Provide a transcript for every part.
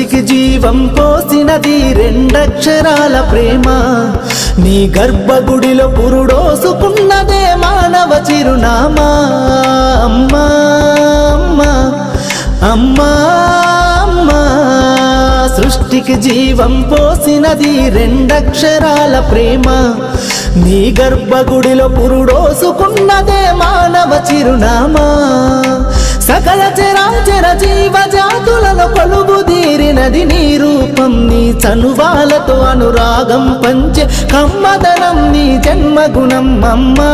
సృష్టికి జీవం పోసినది రెండక్షరాల ప్రేమ. నీ గర్భగుడిలో పురుడోసుకున్నదే మానవ చిరునామా. అమ్మా అమ్మా అమ్మా అమ్మా, సృష్టికి జీవం పోసినది రెండక్షరాల ప్రేమ. నీ గర్భగుడిలో పురుడోసుకున్నదే మానవ చిరునామా. సకల చరాచర జీవజాతులలో కొలువుదీరినది నీ రూపం. నీ చనువాలతో అనురాగం పంచే కమ్మదనం నీ జన్మగుణం. అమ్మా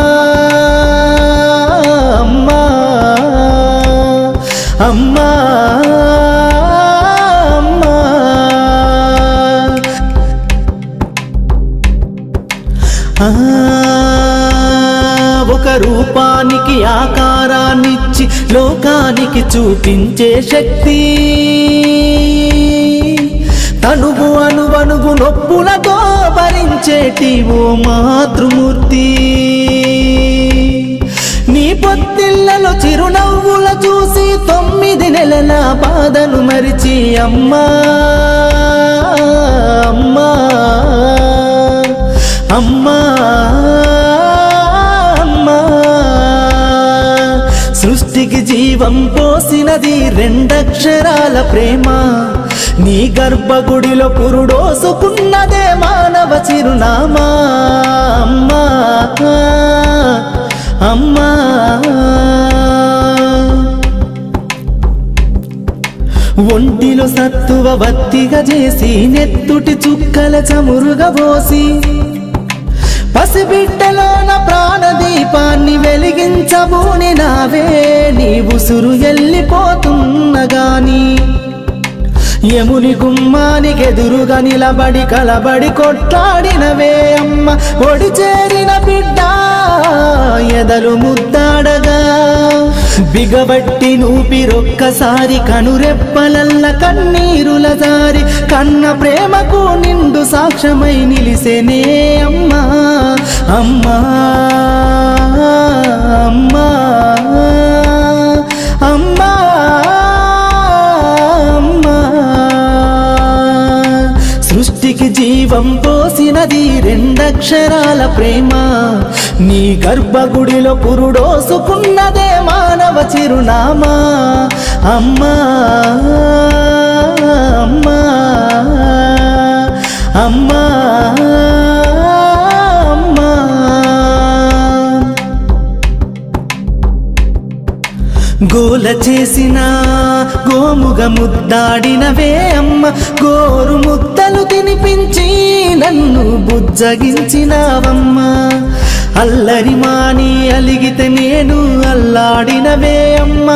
అమ్మా అమ్మా అమ్మా, ఒక రూపానికి ఆకారాన్నిచ్చి లోకానికి చూపించే శక్తి. తనువు అణువణువు నొప్పులతో భరించేటి ఓ మాతృమూర్తి. నీ పొత్తిళ్లలో చిరునవ్వుల చూసి 9 నెలల బాధను మరిచి అమ్మా అమ్మా అమ్మా అమ్మా, సృష్టికి జీవం పోసినది రెండక్షరాల ప్రేమ. నీ గర్భగుడిలో పురుడోసుకున్నదే మానవ చిరునామా. అమ్మా అమ్మా, ఒంటిలో సత్తువ వత్తిగా చేసి నెత్తుటి చుక్కల చమురుగా పోసి పసిబిడ్డలోన ప్రాణదీపాన్ని వెలిగించబూని నావే. నీ ఉసురు వెళ్ళిపోతున్నగాని యముని గుమ్మానికి ఎదురుగా నిలబడి కలబడి కొట్లాడినవే అమ్మ. ఒడి చేరిన బిడ్డ ఎదలు ముద్దాడగా బిగబట్టి నూపిరొక్కసారి కనురెప్పలల్ల కన్నీరుల జారి కన్న ప్రేమకు నిండు సాక్ష్యమై నిలిసేనే అమ్మా అమ్మా అమ్మా అమ్మా అమ్మా, సృష్టికి జీవం పోసినది రెండక్షరాల ప్రేమ. నీ గర్భగుడిలో పురుడోసుకున్నదే మానవ చిరునామా. అమ్మా అమ్మా అమ్మా అమ్మా, గోల చేసిన గోముగ ముద్దాడినవే అమ్మ. గోరు ముద్దలు తినిపించి నన్ను బుజ్జగించినావమ్మా. అల్లరి మాని అలిగితే నేను అల్లాడినవే అమ్మ.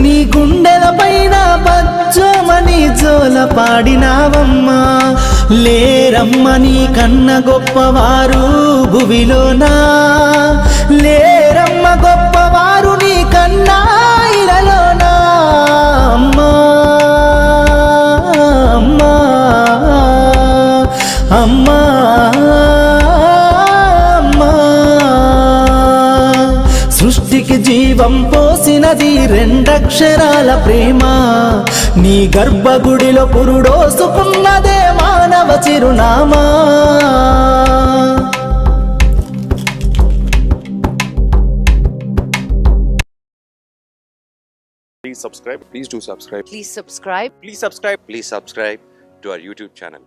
నీ గుండెల పైన బజ్జోమని జోల పాడినావమ్మా. లేరమ్మ నీ కన్న గొప్పవారు భువిలోనా, లేరమ్మ గొప్పవారు నీ కన్నా ఇలలోనా. అమ్మా అమ్మా అమ్మా అమ్మా, సృష్టికి జీవం పోసినది రెండక్షరాల ప్రేమ. నీ గర్భగుడిలో పురుడోసుకున్నదే మానవ చిరునామా. Please subscribe. Please do subscribe. Please subscribe. Please subscribe. Please subscribe to our YouTube channel.